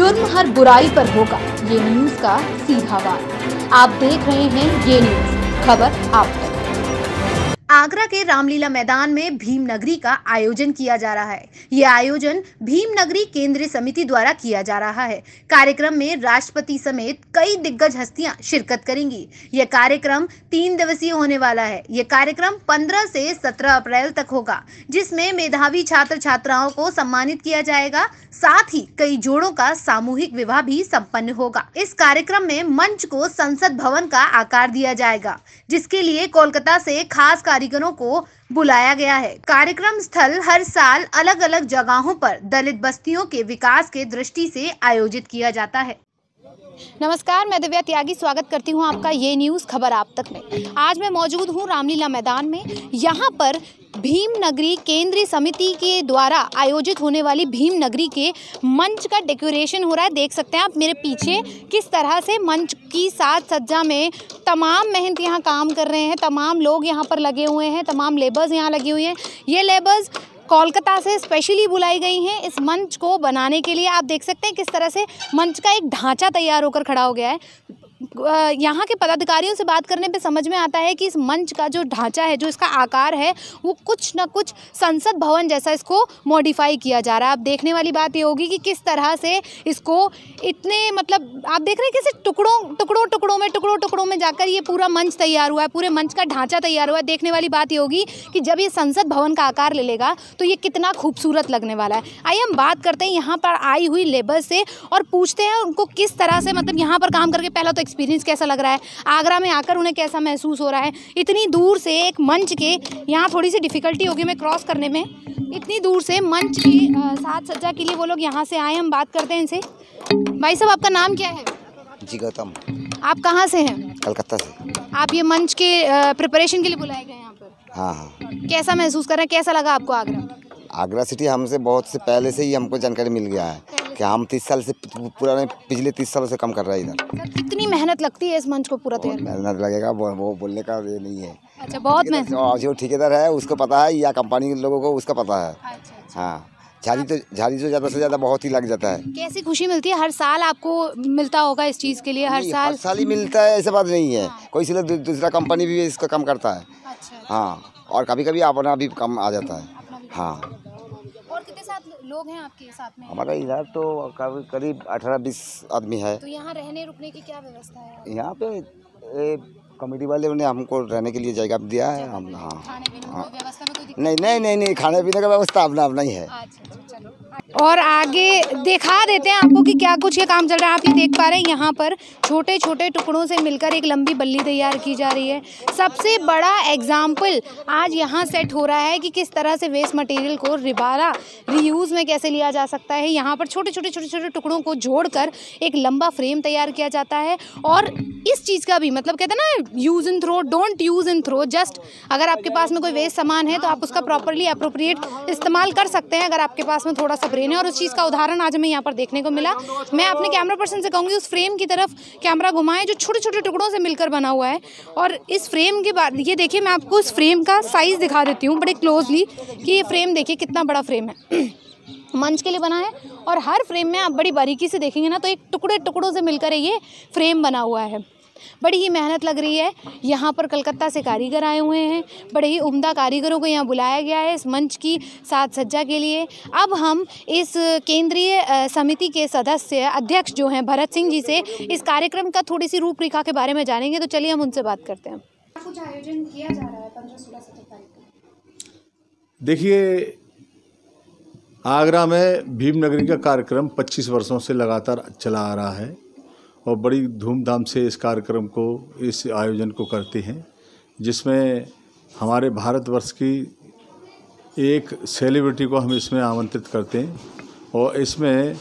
जुर्म हर बुराई पर होगा, ये न्यूज का सीधा वार। आप देख रहे हैं ये न्यूज, खबर आप तक। आगरा के रामलीला मैदान में भीम नगरी का आयोजन किया जा रहा है। ये आयोजन भीम नगरी केंद्रीय समिति द्वारा किया जा रहा है। कार्यक्रम में राष्ट्रपति समेत कई दिग्गज हस्तियां शिरकत करेंगी। यह कार्यक्रम 3 दिवसीय होने वाला है। यह कार्यक्रम 15 से 17 अप्रैल तक होगा, जिसमें मेधावी छात्र छात्राओं को सम्मानित किया जाएगा। साथ ही कई जोड़ों का सामूहिक विवाह भी संपन्न होगा। इस कार्यक्रम में मंच को संसद भवन का आकार दिया जाएगा, जिसके लिए कोलकाता से खास कारीगरों को बुलाया गया है। कार्यक्रम स्थल हर साल अलग अलग जगहों पर दलित बस्तियों के विकास के दृष्टि से आयोजित किया जाता है। नमस्कार, मैं दिव्या त्यागी स्वागत करती हूं आपका ये न्यूज़ खबर आप तक में। आज मैं मौजूद हूं रामलीला मैदान में। यहां पर भीम नगरी केंद्रीय समिति के द्वारा आयोजित होने वाली भीम नगरी के मंच का डेकोरेशन हो रहा है। देख सकते हैं आप मेरे पीछे किस तरह से मंच की साज सज्जा में तमाम मेहनत यहाँ काम कर रहे हैं। तमाम लोग यहाँ पर लगे हुए हैं, तमाम लेबर्स यहाँ लगी हुई हैं। ये लेबर्स कोलकाता से स्पेशली बुलाई गई हैं इस मंच को बनाने के लिए। आप देख सकते हैं किस तरह से मंच का एक ढांचा तैयार होकर खड़ा हो गया है। यहाँ के पदाधिकारियों से बात करने पे समझ में आता है कि इस मंच का जो ढांचा है, जो इसका आकार है, वो कुछ ना कुछ संसद भवन जैसा इसको मॉडिफाई किया जा रहा है। अब देखने वाली बात ये होगी कि किस तरह से इसको इतने आप देख रहे हैं कैसे टुकड़ों में जाकर ये पूरा मंच तैयार हुआ है, पूरे मंच का ढांचा तैयार हुआ है। देखने वाली बात ये होगी कि जब ये संसद भवन का आकार ले लेगा तो ये कितना खूबसूरत लगने वाला है। आइए हम बात करते हैं यहाँ पर आई हुई लेबर से और पूछते हैं उनको किस तरह से यहाँ पर काम करके पहला तो एक्सपीरियंस कैसा लग रहा है, आगरा में आकर उन्हें कैसा महसूस हो रहा है। इतनी दूर से एक मंच के यहाँ थोड़ी सी डिफिकल्टी होगी मैं क्रॉस करने में। इतनी दूर से मंच की साज सज्जा के लिए वो लोग यहाँ से आए। हम बात करते हैं इनसे। भाई साहब, आपका नाम क्या है? जी गौतम। आप कहाँ से हैं? कलकत्ता से। आप ये मंच के प्रिपरेशन के लिए बुलाए गए यहाँ पर? हाँ। कैसा महसूस कर रहे हैं, कैसा लगा आपको आगरा? आगरा सिटी हमसे बहुत से पहले से ही हमको जानकारी मिल गया है कि हम 30 साल से पुराने पिछले 30 सालों से काम कर रहे हैं इधर। कितनी मेहनत लगती है इस मंच को पूरा तैयार? मेहनत लगेगा, वो बोलने का ये नहीं है। अच्छा, बहुत मेहनत। जो ठेकेदार है उसको पता है या कंपनी के लोगों को उसका पता है। अच्छा। हाँ, झाड़ी तो ज़्यादा से ज़्यादा बहुत ही लग जाता है। कैसी खुशी मिलती है? हर साल आपको मिलता होगा इस चीज़ के लिए? हर साल ही मिलता है, ऐसा बात नहीं है। कोई सिर्फ दूसरा कंपनी भी इसका काम करता है। हाँ, और कभी कभी अपना भी काम आ जाता है। हाँ। और कितने लोग हैं आपके साथ में? हमारा इधर तो करीब 18-20 आदमी है। तो यहाँ रहने रुकने की क्या व्यवस्था है? यहाँ पे कमेटी वाले ने हमको रहने के लिए जगह दिया है। हम हाँ, व्यवस्था में कोई नहीं, खाने पीने का व्यवस्था अपना ही है। और आगे दिखा देते हैं आपको कि क्या कुछ ये काम चल रहा है। आप ये देख पा रहे हैं यहाँ पर छोटे छोटे टुकड़ों से मिलकर एक लंबी बल्ली तैयार की जा रही है। सबसे बड़ा एग्जाम्पल आज यहाँ सेट हो रहा है कि किस तरह से वेस्ट मटेरियल को दोबारा रीयूज़ में कैसे लिया जा सकता है। यहाँ पर छोटे छोटे टुकड़ों को जोड़कर एक लंबा फ्रेम तैयार किया जाता है। और इस चीज़ का भी कहते हैं ना, use and throw, don't use and throw. Just अगर आपके पास में कोई वेस्ट सामान है तो आप उसका प्रॉपरली अप्रोप्रिएट इस्तेमाल कर सकते हैं, अगर आपके पास में थोड़ा सा ब्रेन है। और उस चीज़ का उदाहरण आज हमें यहाँ पर देखने को मिला। मैं अपने कैमरा पर्सन से कहूँगी उस फ्रेम की तरफ कैमरा घुमाएं जो छोटे छोटे टुकड़ों से मिलकर बना हुआ है। और इस फ्रेम के बाद ये देखिए, मैं आपको इस फ्रेम का साइज़ दिखा देती हूँ बड़े क्लोजली कि ये फ्रेम देखिए कितना बड़ा फ्रेम है। मंच के लिए बना है और हर फ्रेम में आप बड़ी बारीकी से देखेंगे ना तो एक टुकड़ों से मिलकर ये फ्रेम बना हुआ है। बड़ी ही मेहनत लग रही है। यहाँ पर कलकत्ता से कारीगर आए हुए हैं। बड़े ही उम्दा कारीगरों को यहाँ बुलाया गया है इस मंच की साज सज्जा के लिए। अब हम इस केंद्रीय समिति के सदस्य अध्यक्ष जो हैं भरत सिंह जी से इस कार्यक्रम का थोड़ी सी रूपरेखा के बारे में जानेंगे। तो चलिए हम उनसे बात करते हैं। कुछ आयोजन किया जा रहा है 15, 16, 17 तारीख को। देखिए, आगरा में भीम नगरी का कार्यक्रम 25 वर्षों से लगातार चला आ रहा है और बड़ी धूमधाम से इस कार्यक्रम को, इस आयोजन को करते हैं, जिसमें हमारे भारतवर्ष की एक सेलिब्रिटी को हम इसमें आमंत्रित करते हैं। और इसमें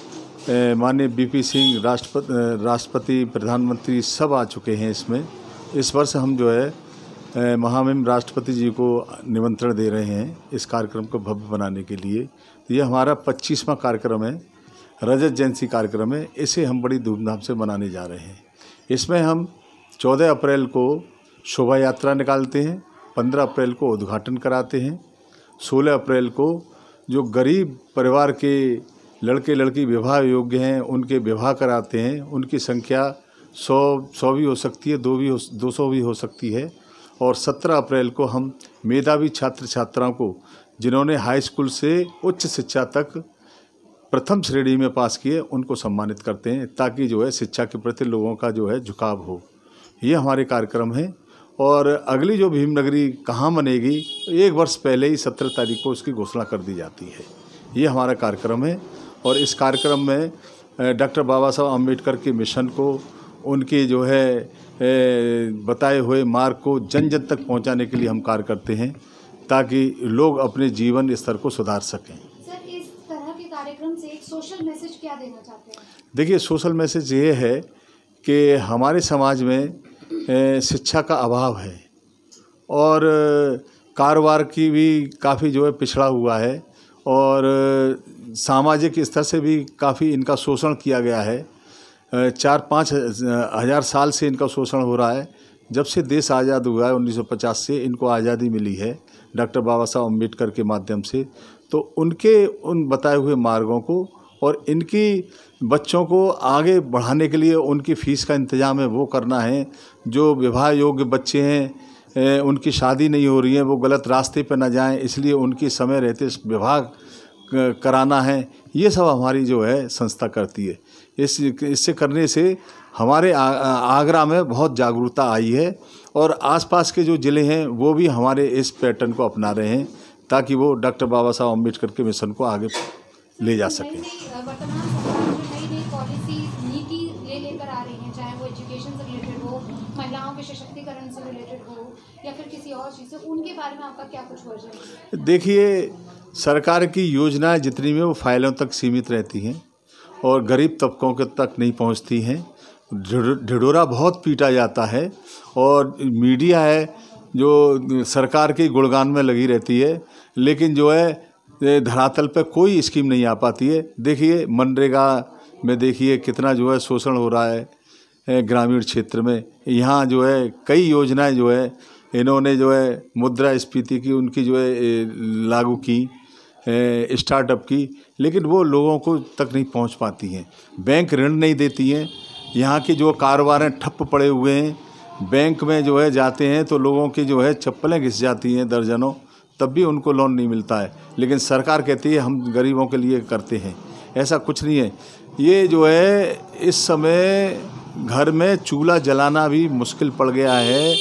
माननीय बीपी सिंह राष्ट्रपति, प्रधानमंत्री सब आ चुके हैं इसमें। इस वर्ष हम जो है महामहिम राष्ट्रपति जी को निमंत्रण दे रहे हैं इस कार्यक्रम को भव्य बनाने के लिए। ये हमारा 25वां कार्यक्रम है, रजत जयंती कार्यक्रम है। इसे हम बड़ी धूमधाम से मनाने जा रहे हैं। इसमें हम 14 अप्रैल को शोभा यात्रा निकालते हैं, 15 अप्रैल को उद्घाटन कराते हैं, 16 अप्रैल को जो गरीब परिवार के लड़के लड़की विवाह योग्य हैं उनके विवाह कराते हैं। उनकी संख्या 100 भी हो सकती है, 200 भी हो सकती है। और 17 अप्रैल को हम मेधावी छात्र छात्राओं को जिन्होंने हाई स्कूल से उच्च शिक्षा तक प्रथम श्रेणी में पास किए उनको सम्मानित करते हैं, ताकि जो है शिक्षा के प्रति लोगों का जो है झुकाव हो। ये हमारे कार्यक्रम है। और अगली जो भीम नगरी कहाँ बनेगी, 1 वर्ष पहले ही 17 तारीख को उसकी घोषणा कर दी जाती है। ये हमारा कार्यक्रम है। और इस कार्यक्रम में डॉक्टर बाबा साहब अम्बेडकर के मिशन को, उनके जो है बताए हुए मार्ग को जन जन तक पहुंचाने के लिए हम कार्य करते हैं, ताकि लोग अपने जीवन स्तर को सुधार सकें। सर, इस तरह के कार्यक्रम से एक सोशल मैसेज क्या देना चाहते हैं? देखिए, सोशल मैसेज ये है कि हमारे समाज में शिक्षा का अभाव है और कारोबार की भी काफ़ी जो है पिछड़ा हुआ है और सामाजिक स्तर से भी काफ़ी इनका शोषण किया गया है। 4-5 हज़ार साल से इनका शोषण हो रहा है। जब से देश आज़ाद हुआ है 1950 से, इनको आज़ादी मिली है डॉक्टर बाबा साहब अम्बेडकर के माध्यम से। तो उनके उन बताए हुए मार्गों को और इनकी बच्चों को आगे बढ़ाने के लिए उनकी फ़ीस का इंतज़ाम है वो करना है। जो विवाह योग्य बच्चे हैं उनकी शादी नहीं हो रही है, वो गलत रास्ते पर न जाएं, इसलिए उनकी समय रहते विवाह कराना है। ये सब हमारी जो है संस्था करती है। इससे करने से हमारे आगरा में बहुत जागरूकता आई है और आसपास के जो ज़िले हैं वो भी हमारे इस पैटर्न को अपना रहे हैं, ताकि वो डॉक्टर बाबा साहब अम्बेडकर के मिशन को आगे ले जा सकें। वर्तमान सरकार जो नई पॉलिसी नीति लेकर आ रही है, चाहे वो एजुकेशन से रिलेटेड हो, महिलाओं के सशक्तिकरण से रिलेटेड हो या फिर किसी और चीज़ से, उनके बारे में आपका क्या कुछ वर्जन है? देखिए, सरकार की योजनाएं जितनी भी वो फाइलों तक सीमित रहती हैं और गरीब तबकों के तक नहीं पहुंचती हैं। ढिढोरा बहुत पीटा जाता है और मीडिया है जो सरकार के गुणगान में लगी रहती है, लेकिन जो है धरातल पे कोई स्कीम नहीं आ पाती है। देखिए, मनरेगा में देखिए कितना जो है शोषण हो रहा है ग्रामीण क्षेत्र में। यहाँ जो है कई योजनाएं जो है इन्होंने जो है मुद्रास्फीति की उनकी जो है लागू की, स्टार्टअप की, लेकिन वो लोगों को तक नहीं पहुँच पाती हैं। बैंक ऋण नहीं देती हैं। यहाँ के जो कारोबार हैं ठप्प पड़े हुए हैं। बैंक में जो है जाते हैं तो लोगों की जो है चप्पलें घिस जाती हैं दर्जनों, तब भी उनको लोन नहीं मिलता है। लेकिन सरकार कहती है हम गरीबों के लिए करते हैं। ऐसा कुछ नहीं है। ये जो है इस समय घर में चूल्हा जलाना भी मुश्किल पड़ गया है।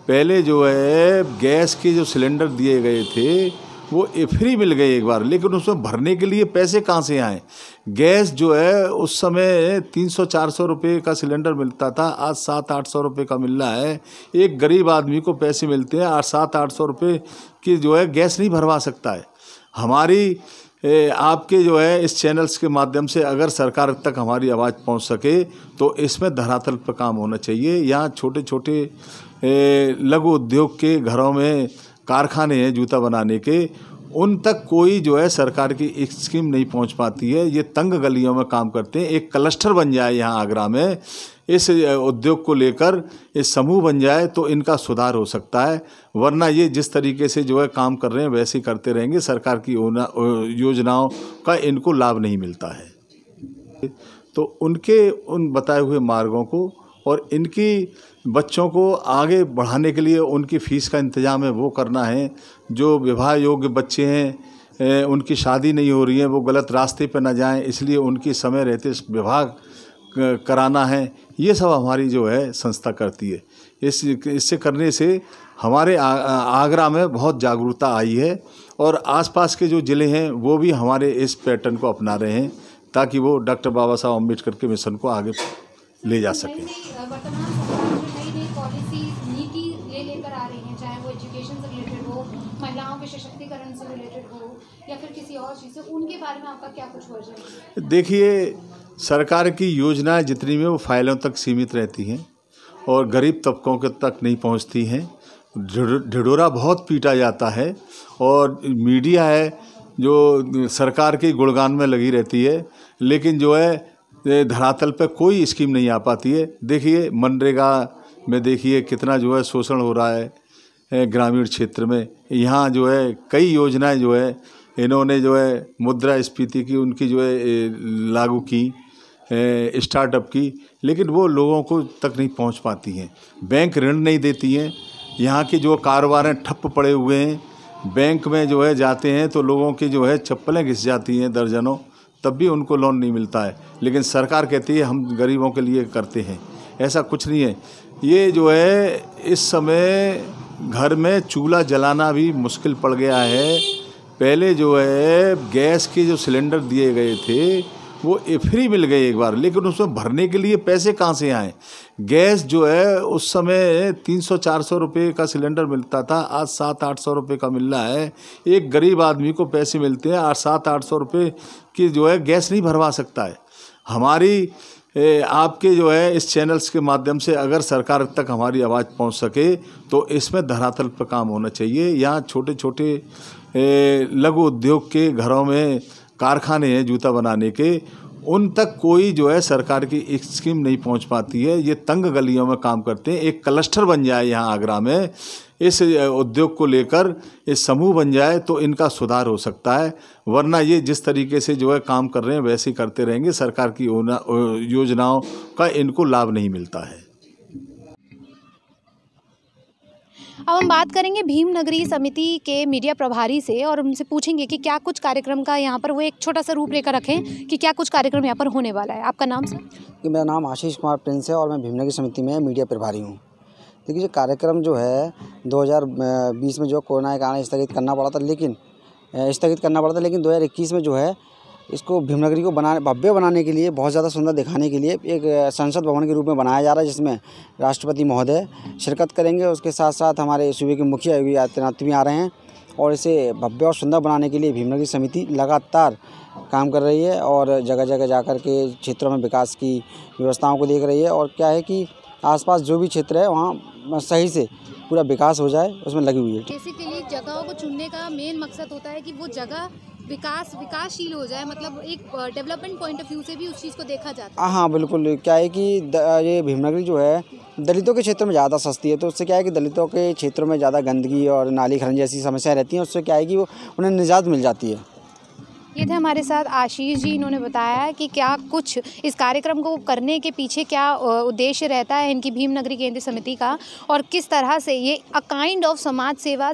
पहले जो है गैस के जो सिलेंडर दिए गए थे वो फ्री मिल गए एक बार, लेकिन उसमें भरने के लिए पैसे कहाँ से आए? गैस जो है उस समय 300-400 रुपये का सिलेंडर मिलता था, आज 700-800 रुपये का मिल रहा है। एक गरीब आदमी को पैसे मिलते हैं 700-800 रुपये की जो है गैस नहीं भरवा सकता है। हमारी आपके जो है इस चैनल्स के माध्यम से अगर सरकार तक हमारी आवाज़ पहुंच सके तो इसमें धरातल पर काम होना चाहिए। यहाँ छोटे छोटे लघु उद्योग के घरों में कारखाने हैं जूता बनाने के, उन तक कोई जो है सरकार की एक स्कीम नहीं पहुंच पाती है। ये तंग गलियों में काम करते हैं। एक क्लस्टर बन जाए यहाँ आगरा में इस उद्योग को लेकर, इस समूह बन जाए तो इनका सुधार हो सकता है। वरना ये जिस तरीके से जो है काम कर रहे हैं वैसे ही करते रहेंगे। सरकार की योजनाओं का इनको लाभ नहीं मिलता है। तो उनके उन बताए हुए मार्गों को और इनकी बच्चों को आगे बढ़ाने के लिए उनकी फ़ीस का इंतज़ाम है वो करना है। जो विवाह योग्य बच्चे हैं उनकी शादी नहीं हो रही है, वो गलत रास्ते पर न जाएं, इसलिए उनकी समय रहते विवाह कराना है। ये सब हमारी जो है संस्था करती है। इससे करने से हमारे आगरा में बहुत जागरूकता आई है और आसपास के जो ज़िले हैं वो भी हमारे इस पैटर्न को अपना रहे हैं, ताकि वो डॉक्टर बाबा साहब अम्बेडकर के मिशन को आगे ले जा सकें। वर्तमान सरकार जो नई पॉलिसी नीति लेकर आ रही है, चाहे वो एजुकेशन से रिलेटेड हो, महिलाओं के सशक्तिकरण से रिलेटेड हो या फिर किसी और चीज़ से, उनके बारे में आपका क्या कुछ वर्जन है? देखिए, सरकार की योजनाएं जितनी भी वो फाइलों तक सीमित रहती हैं और गरीब तबकों के तक नहीं पहुंचती हैं। ढिढोरा बहुत पीटा जाता है और मीडिया है जो सरकार के गुणगान में लगी रहती है, लेकिन जो है धरातल पे कोई स्कीम नहीं आ पाती है। देखिए, मनरेगा में देखिए कितना जो है शोषण हो रहा है ग्रामीण क्षेत्र में। यहाँ जो है कई योजनाएं जो है इन्होंने जो है मुद्रास्फीति की उनकी जो है लागू की, स्टार्टअप की, लेकिन वो लोगों को तक नहीं पहुंच पाती हैं। बैंक ऋण नहीं देती हैं। यहाँ के जो कारोबार हैं ठप्प पड़े हुए हैं। बैंक में जो है जाते हैं तो लोगों की जो है चप्पलें घिस जाती हैं दर्जनों, तब भी उनको लोन नहीं मिलता है। लेकिन सरकार कहती है हम गरीबों के लिए करते हैं। ऐसा कुछ नहीं है। ये जो है इस समय घर में चूल्हा जलाना भी मुश्किल पड़ गया है। पहले जो है गैस के जो सिलेंडर दिए गए थे वो फ्री मिल गए एक बार, लेकिन उसमें भरने के लिए पैसे कहाँ से आए। गैस जो है उस समय 300-400 रुपये का सिलेंडर मिलता था, आज 700-800 रुपये का मिल रहा है। एक गरीब आदमी को पैसे मिलते हैं, 700-800 रुपये की जो है गैस नहीं भरवा सकता है। हमारी आपके जो है इस चैनल्स के माध्यम से अगर सरकार तक हमारी आवाज़ पहुंच सके तो इसमें धरातल पर काम होना चाहिए। यहाँ छोटे छोटे लघु उद्योग के घरों में कारखाने हैं जूता बनाने के, उन तक कोई जो है सरकार की एक स्कीम नहीं पहुंच पाती है। ये तंग गलियों में काम करते हैं। एक क्लस्टर बन जाए यहाँ आगरा में इस उद्योग को लेकर, इस समूह बन जाए तो इनका सुधार हो सकता है। वरना ये जिस तरीके से जो है काम कर रहे हैं वैसे ही करते रहेंगे। सरकार की योजनाओं का इनको लाभ नहीं मिलता है। अब हम बात करेंगे भीम नगरी समिति के मीडिया प्रभारी से और उनसे पूछेंगे कि क्या कुछ कार्यक्रम का यहाँ पर वो एक छोटा सा रूपरेखा रखें कि क्या कुछ कार्यक्रम यहाँ पर होने वाला है। आपका नाम सर? कि मेरा नाम आशीष कुमार प्रिंस है और मैं भीम नगरी समिति में मीडिया प्रभारी हूँ। देखिए जो कार्यक्रम जो है 2020 में जो कोरोना के कारण स्थगित करना पड़ा था, लेकिन 2021 में जो है इसको भीमनगरी को भव्य बनाने के लिए, बहुत ज़्यादा सुंदर दिखाने के लिए एक संसद भवन के रूप में बनाया जा रहा है, जिसमें राष्ट्रपति महोदय शिरकत करेंगे। उसके साथ साथ हमारे सूबे के मुखिया योगी आदित्यनाथ भी आ रहे हैं और इसे भव्य और सुंदर बनाने के लिए भीमनगरी समिति लगातार काम कर रही है और जगह जगह जाकर के क्षेत्रों में विकास की व्यवस्थाओं को देख रही है। और क्या है कि आसपास जो भी क्षेत्र है वहाँ सही से पूरा विकास हो जाए, उसमें लगी हुई है। बेसिकली जगहों को चुनने का मेन मकसद होता है कि वो जगह विकासशील हो जाए, मतलब एक डेवलपमेंट पॉइंट ऑफ व्यू से भी उस चीज़ को देखा जाता है। हाँ बिल्कुल। क्या है कि ये भीमनगरी जो है दलितों के क्षेत्र में ज़्यादा सस्ती है, तो उससे क्या है कि दलितों के क्षेत्रों में ज़्यादा गंदगी और नाली खनन जैसी समस्याएं रहती हैं। उससे क्या है कि वो उन्हें निजात मिल जाती है। ये थे हमारे साथ आशीष जी। इन्होंने बताया कि क्या कुछ इस कार्यक्रम को करने के पीछे क्या उद्देश्य रहता है इनकी भीम नगरी केंद्रीय समिति का, और किस तरह से ये अ काइंड ऑफ समाज सेवा,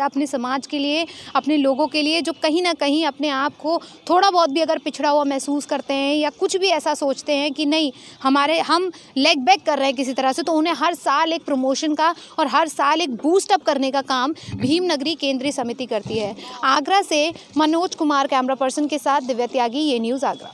अपने समाज के लिए, अपने लोगों के लिए जो कहीं ना कहीं अपने आप को थोड़ा बहुत भी अगर पिछड़ा हुआ महसूस करते हैं या कुछ भी ऐसा सोचते हैं कि नहीं हम लेग बैक कर रहे हैं किसी तरह से, तो उन्हें हर साल एक प्रमोशन का और हर साल एक बूस्टअप करने का काम भीम नगरी केंद्रीय समिति करती है। आगरा से मनोज कुमार कैमरा पर्सन के साथ दिव्या त्यागी, ये न्यूज़ आगरा।